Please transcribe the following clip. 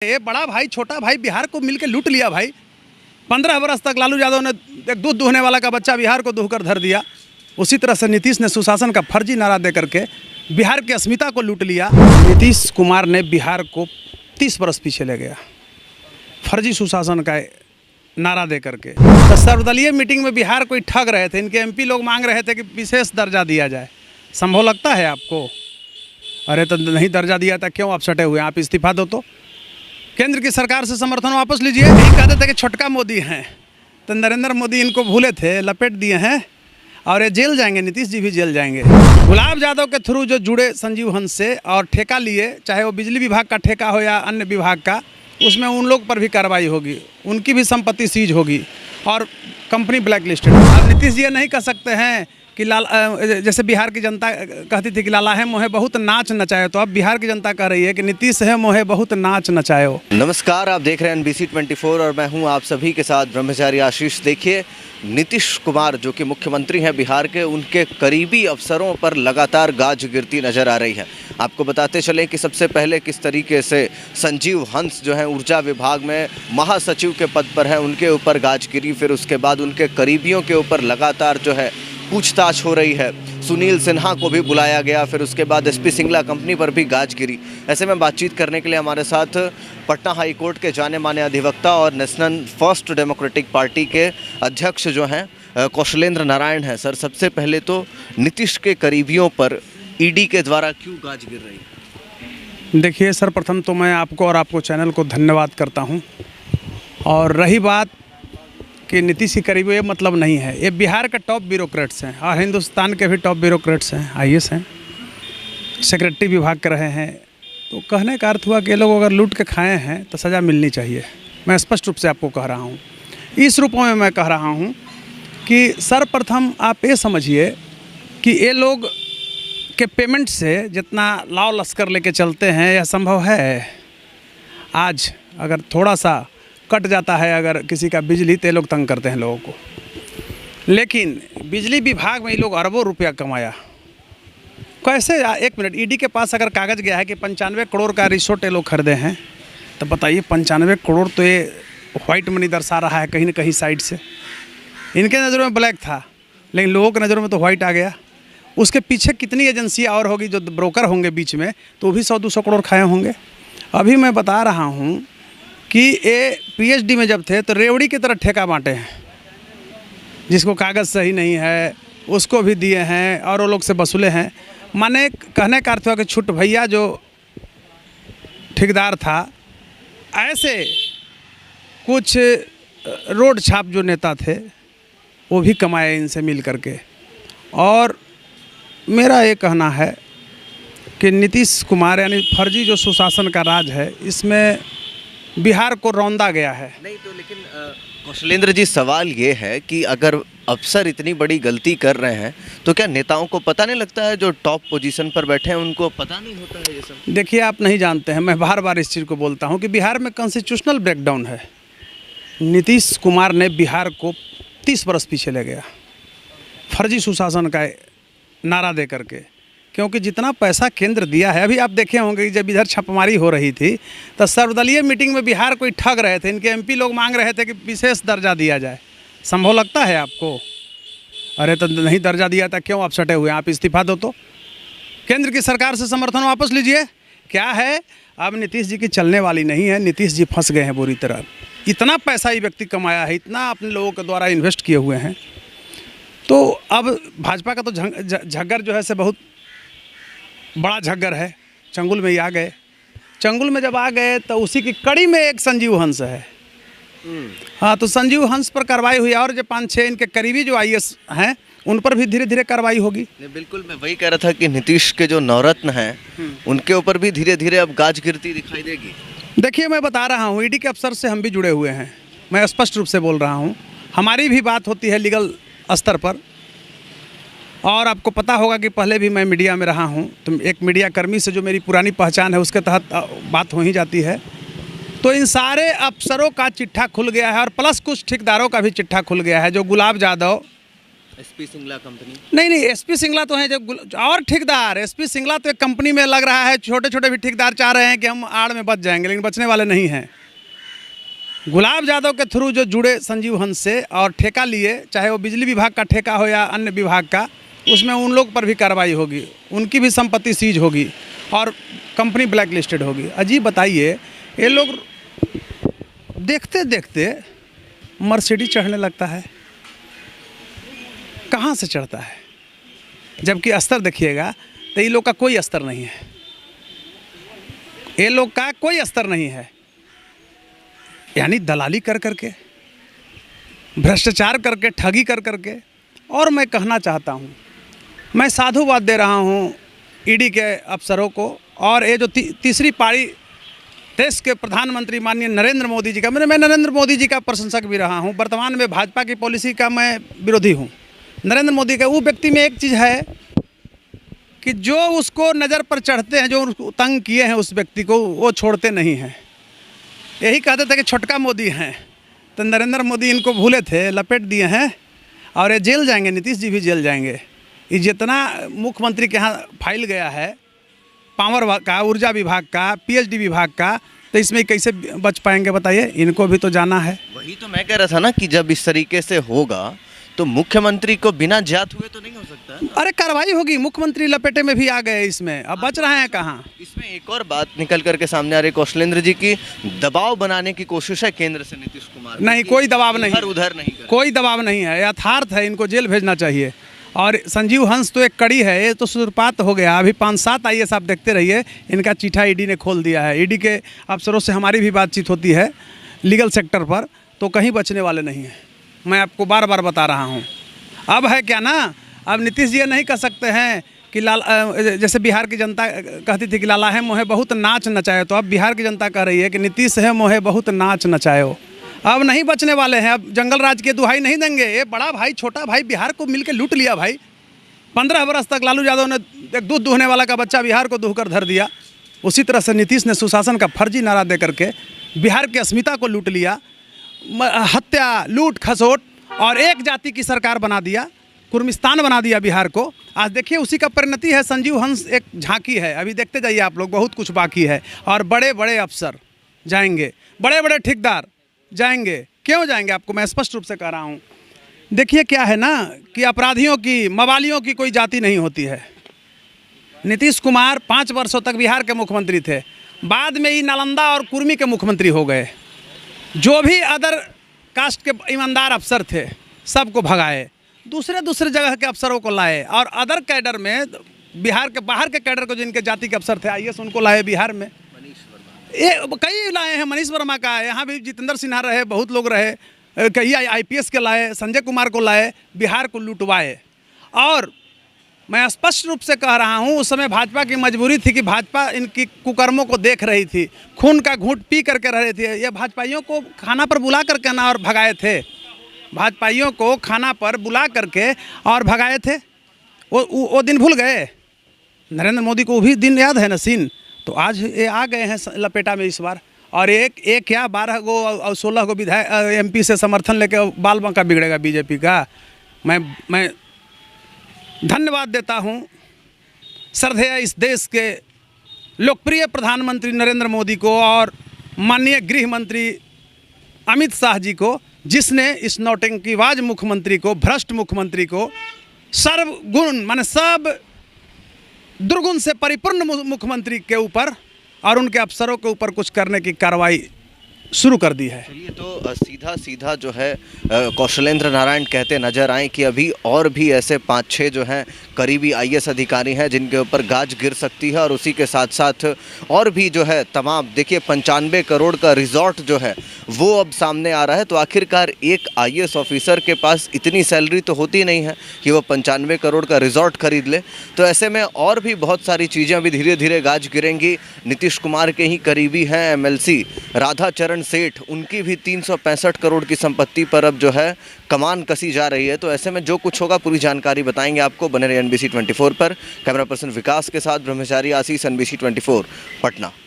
ये बड़ा भाई छोटा भाई बिहार को मिलकर लूट लिया भाई। 15 वर्ष तक लालू यादव ने एक दूध दुहने वाला का बच्चा बिहार को दुहकर धर दिया। उसी तरह से नीतीश ने सुशासन का फर्जी नारा दे करके बिहार की अस्मिता को लूट लिया। नीतीश कुमार ने बिहार को 30 वर्ष पीछे ले गया फर्जी सुशासन का नारा दे करके। तो सर्वदलीय मीटिंग में बिहार कोई ठग रहे थे, इनके एमपी लोग मांग रहे थे कि विशेष दर्जा दिया जाए। संभव लगता है आपको? अरे तो नहीं दर्जा दिया था, क्यों आप सटे हुए? आप इस्तीफा दो तो केंद्र की सरकार से समर्थन वापस लीजिए। यही कहते थे कि छोटका मोदी हैं, तो नरेंद्र मोदी इनको भूले थे, लपेट दिए हैं और ये जेल जाएंगे। नीतीश जी भी जेल जाएंगे। गुलाब यादव के थ्रू जो जुड़े संजीव हंस से और ठेका लिए, चाहे वो बिजली विभाग का ठेका हो या अन्य विभाग का, उसमें उन लोग पर भी कार्रवाई होगी, उनकी भी संपत्ति सीज होगी और कंपनी ब्लैक लिस्टेड। अब नीतीश जी ये नहीं कह सकते हैं कि जैसे बिहार की जनता कहती थी कि लाला है मोहे बहुत नाच नचाए, तो अब बिहार की जनता कह रही है कि नीतीश है मोहे बहुत नाच नचाए। नमस्कार, आप देख रहे हैं NBC 24 और मैं हूं आप सभी के साथ ब्रह्मचारी आशीष। देखिए, नीतीश कुमार जो कि मुख्यमंत्री हैं बिहार के, उनके करीबी अफसरों पर लगातार गाज गिरती नजर आ रही है। आपको बताते चले कि सबसे पहले किस तरीके से संजीव हंस जो है ऊर्जा विभाग में महासचिव के पद पर है, उनके ऊपर गाज गिरी। फिर उसके बाद उनके करीबियों के ऊपर लगातार जो है पूछताछ हो रही है। सुनील सिन्हा को भी बुलाया गया, फिर उसके बाद SP सिंगला कंपनी पर भी गाज गिरी। ऐसे में बातचीत करने के लिए हमारे साथ पटना हाई कोर्ट के जाने माने अधिवक्ता और नेशनल फर्स्ट डेमोक्रेटिक पार्टी के अध्यक्ष जो हैं कौशलेंद्र नारायण हैं। सर, सबसे पहले तो नीतीश के करीबियों पर ED के द्वारा क्यों गाज गिर रही है? देखिए सर, प्रथम तो मैं आपको और आपको चैनल को धन्यवाद करता हूं। और रही बात कि नीतीश के करीबी, ये मतलब नहीं है। ये बिहार के टॉप ब्यूरोक्रेट्स हैं और हिंदुस्तान के भी टॉप ब्यूरोक्रेट्स हैं, IAS हैं, सेक्रेटरी विभाग के रहे हैं। तो कहने का अर्थ हुआ कि ये लोग अगर लूट के खाए हैं तो सज़ा मिलनी चाहिए। मैं स्पष्ट रूप से आपको कह रहा हूँ, इस रूपों में मैं कह रहा हूँ कि सर्वप्रथम आप ये समझिए कि ये लोग के पेमेंट से जितना लाव लश्कर लेके चलते हैं, यह संभव है? आज अगर थोड़ा सा कट जाता है अगर किसी का बिजली, तो ये लोग तंग करते हैं लोगों को। लेकिन बिजली विभाग में ये लोग अरबों रुपया कमाया कैसे? एक मिनट, ED के पास अगर कागज़ गया है कि 95 करोड़ का रिसोर्ट ये लोग खरीदे हैं, तो बताइए 95 करोड़ तो ये वाइट मनी दर्शा रहा है कहीं ना कहीं साइड से। इनके नज़रों में ब्लैक था, लेकिन लोगों की नज़रों में तो वाइट आ गया। उसके पीछे कितनी एजेंसियाँ और होगी जो ब्रोकर होंगे बीच में, तो भी 100-200 करोड़ खाए होंगे। अभी मैं बता रहा हूँ कि ये PhD में जब थे तो रेवड़ी की तरह ठेका बांटे हैं। जिसको कागज़ सही नहीं है उसको भी दिए हैं और वो लोग से वसूले हैं। माने कहने का अर्थ हुआ कि छुट भैया जो ठेकेदार था, ऐसे कुछ रोड छाप जो नेता थे वो भी कमाए इनसे मिल करके। और मेरा ये कहना है कि नीतीश कुमार यानी फर्जी जो सुशासन का राज है, इसमें बिहार को रौंदा गया है। नहीं तो लेकिन कौशलेंद्र जी, सवाल ये है कि अगर अफसर इतनी बड़ी गलती कर रहे हैं तो क्या नेताओं को पता नहीं लगता है? जो टॉप पोजीशन पर बैठे हैं उनको पता नहीं होता है ये सब? देखिए, आप नहीं जानते हैं, मैं बार बार इस चीज़ को बोलता हूं कि बिहार में कॉन्स्टिट्यूशनल ब्रेकडाउन है। नीतीश कुमार ने बिहार को 30 वर्ष पीछे ले गया फर्जी सुशासन का नारा दे करके। क्योंकि जितना पैसा केंद्र दिया है, अभी आप देखे होंगे कि जब इधर छापेमारी हो रही थी तो सर्वदलीय मीटिंग में बिहार कोई ठग रहे थे, इनके MP लोग मांग रहे थे कि विशेष दर्जा दिया जाए। संभव लगता है आपको? अरे तो नहीं दर्जा दिया था, क्यों आप सटे हुए? आप इस्तीफा दो तो केंद्र की सरकार से समर्थन वापस लीजिए। क्या है, अब नीतीश जी की चलने वाली नहीं है। नीतीश जी फंस गए हैं बुरी तरह। इतना पैसा ये व्यक्ति कमाया है, इतना अपने लोगों के द्वारा इन्वेस्ट किए हुए हैं। तो अब भाजपा का तो झग्गर जो है से बहुत बड़ा झग्गर है। चंगुल में ही आ गए। चंगुल में जब आ गए तो उसी की कड़ी में एक संजीव हंस है। हाँ, तो संजीव हंस पर कार्रवाई हुई और जो 5-6 इनके करीबी जो IAS हैं उन पर भी धीरे धीरे कार्रवाई होगी। बिल्कुल, मैं वही कह रहा था कि नीतीश के जो नवरत्न हैं उनके ऊपर भी धीरे धीरे अब गाज गिरती दिखाई देगी। देखिए, मैं बता रहा हूँ, ED के अफसर से हम भी जुड़े हुए हैं। मैं स्पष्ट रूप से बोल रहा हूँ, हमारी भी बात होती है लीगल स्तर पर। और आपको पता होगा कि पहले भी मैं मीडिया में रहा हूं, तो एक मीडिया कर्मी से जो मेरी पुरानी पहचान है उसके तहत बात हो ही जाती है। तो इन सारे अफसरों का चिट्ठा खुल गया है और प्लस कुछ ठेकेदारों का भी चिट्ठा खुल गया है। जो गुलाब यादव एसपी सिंगला कंपनी? नहीं, एसपी सिंगला तो हैं जो और ठेकेदार। एसपी सिंगला तो एक कंपनी में लग रहा है, छोटे छोटे भी ठेकेदार चाह रहे हैं कि हम आड़ में बच जाएंगे, लेकिन बचने वाले नहीं हैं। गुलाब यादव के थ्रू जो जुड़े संजीव हंस से और ठेका लिए, चाहे वो बिजली विभाग का ठेका हो या अन्य विभाग का, उसमें उन लोग पर भी कार्रवाई होगी, उनकी भी संपत्ति सीज होगी और कंपनी ब्लैक लिस्टेड होगी। अजीब बताइए, ये लोग देखते देखते मर्सिडीज चढ़ने लगता है, कहाँ से चढ़ता है? जबकि अस्तर देखिएगा तो ये लोग का कोई अस्तर नहीं है, ये लोग का कोई अस्तर नहीं है। यानी दलाली कर करके, भ्रष्टाचार करके, ठगी कर करके। और मैं कहना चाहता हूँ, मैं साधुवाद दे रहा हूँ ईडी के अफसरों को, और ये जो तीसरी पारी देश के प्रधानमंत्री माननीय नरेंद्र मोदी जी का, मैं नरेंद्र मोदी जी का प्रशंसक भी रहा हूँ, वर्तमान में भाजपा की पॉलिसी का मैं विरोधी हूँ। नरेंद्र मोदी का वो व्यक्ति में एक चीज़ है कि जो उसको नज़र पर चढ़ते हैं, जो उसको तंग किए हैं उस व्यक्ति को, वो छोड़ते नहीं हैं। यही कहते थे कि छोटका मोदी हैं, तो नरेंद्र मोदी इनको भूले थे, लपेट दिए हैं और ये जेल जाएंगे, नीतीश जी भी जेल जाएंगे। ये जितना मुख्यमंत्री के यहाँ फाइल गया है, पावर का, ऊर्जा विभाग का, पीएचडी विभाग का, तो इसमें कैसे बच पाएंगे बताइए? इनको भी तो जाना है। वही तो मैं कह रहा था ना कि जब इस तरीके से होगा तो मुख्यमंत्री को बिना जात हुए तो नहीं हो सकता है। अरे कार्रवाई होगी, मुख्यमंत्री लपेटे में भी आ गए इसमें, अब बच रहे हैं कहाँ? इसमें एक और बात निकल करके सामने आ रही है कौशलेंद्र जी की, दबाव बनाने की कोशिश है केंद्र से नीतीश कुमार। नहीं, कोई दबाव नहीं, उधर नहीं, कोई दबाव नहीं है, यथार्थ है, इनको जेल भेजना चाहिए। और संजीव हंस तो एक कड़ी है, ये तो सूत्रपात हो गया। अभी 5-7 आईएएस आप देखते रहिए, इनका चिट्ठा ईडी ने खोल दिया है। ईडी के अफसरों से हमारी भी बातचीत होती है लीगल सेक्टर पर, तो कहीं बचने वाले नहीं हैं। मैं आपको बार बार बता रहा हूँ। अब है क्या ना, अब नीतीश जी ये नहीं कह सकते हैं कि जैसे बिहार की जनता कहती थी कि लाला है मोहे बहुत नाच नचाए, तो अब बिहार की जनता कह रही है कि नीतीश है मोहे बहुत नाच नचायो। अब नहीं बचने वाले हैं, अब जंगल राज की दुहाई नहीं देंगे। ये बड़ा भाई छोटा भाई बिहार को मिलकर लूट लिया भाई। 15 बरस तक लालू यादव ने एक दूध दुहने वाला का बच्चा बिहार को दुहकर धर दिया। उसी तरह से नीतीश ने सुशासन का फर्जी नारा दे करके बिहार की अस्मिता को लूट लिया, हत्या, लूट खसोट और एक जाति की सरकार बना दिया, कुर्मिस्तान बना दिया बिहार को। आज देखिए उसी का परिणति है। संजीव हंस एक झांकी है, अभी देखते जाइए आप लोग, बहुत कुछ बाकी है। और बड़े बड़े अफसर जाएंगे, बड़े बड़े ठेकेदार जाएंगे। क्यों जाएंगे? आपको मैं स्पष्ट रूप से कह रहा हूँ। देखिए क्या है ना कि अपराधियों की, मवालियों की कोई जाति नहीं होती है। नीतीश कुमार 5 वर्षों तक बिहार के मुख्यमंत्री थे, बाद में ही नालंदा और कुर्मी के मुख्यमंत्री हो गए। जो भी अदर कास्ट के ईमानदार अफसर थे सबको भगाए, दूसरे जगह के अफसरों को लाए, और अदर कैडर में बिहार के बाहर के कैडर को, जिनके जाति के अफसर थे आईएएस, उनको लाए बिहार में। ये कई लाए हैं, मनीष वर्मा का, यहाँ भी जितेंद्र सिन्हा रहे, बहुत लोग रहे, कई आईपीएस के लाए, संजय कुमार को लाए, बिहार को लुटवाए। और मैं स्पष्ट रूप से कह रहा हूँ, उस समय भाजपा की मजबूरी थी कि भाजपा इनकी कुकर्मों को देख रही थी, खून का घूंट पी करके रह रहे थे। ये भाजपाइयों को खाना पर बुला करके ना और भगाए थे, भाजपाइयों को खाना पर बुला करके और भगाए थे। वो दिन भूल गए? नरेंद्र मोदी को भी दिन याद है ना सीन? तो आज ये आ गए हैं लपेटा में इस बार, और एक क्या 12 गो और 16 गो विधायक एमपी से समर्थन लेके बाल बांका बिगड़ेगा बीजेपी का। मैं धन्यवाद देता हूं श्रद्धेय इस देश के लोकप्रिय प्रधानमंत्री नरेंद्र मोदी को और माननीय गृह मंत्री अमित शाह जी को, जिसने इस नौटंकीबाज मुख्यमंत्री को, भ्रष्ट मुख्यमंत्री को, सर्वगुण माने सब दुर्गुण से परिपूर्ण मुख्यमंत्री के ऊपर और उनके अफसरों के ऊपर कुछ करने की कार्रवाई शुरू कर दी है। चलिए, तो सीधा जो है कौशलेंद्र नारायण कहते नजर आए कि अभी और भी ऐसे 5-6 जो हैं करीबी आईएएस अधिकारी हैं जिनके ऊपर गाज गिर सकती है, और उसी के साथ साथ और भी जो है तमाम, देखिए 95 करोड़ का रिजॉर्ट जो है वो अब सामने आ रहा है। तो आखिरकार एक आईएएस ऑफिसर के पास इतनी सैलरी तो होती नहीं है कि वो 95 करोड़ का रिजॉर्ट खरीद ले। तो ऐसे में और भी बहुत सारी चीज़ें अभी धीरे धीरे गाज गिरेंगी। नीतीश कुमार के ही करीबी हैं एमएलसी राधा चरण सेठ, उनकी भी 365 करोड़ की संपत्ति पर अब जो है कमान कसी जा रही है। तो ऐसे में जो कुछ होगा पूरी जानकारी बताएंगे आपको। बने रहिए NBC 24 पर। कैमरा पर्सन विकास के साथ ब्रह्मचारी आशीष, NBC 24 पटना।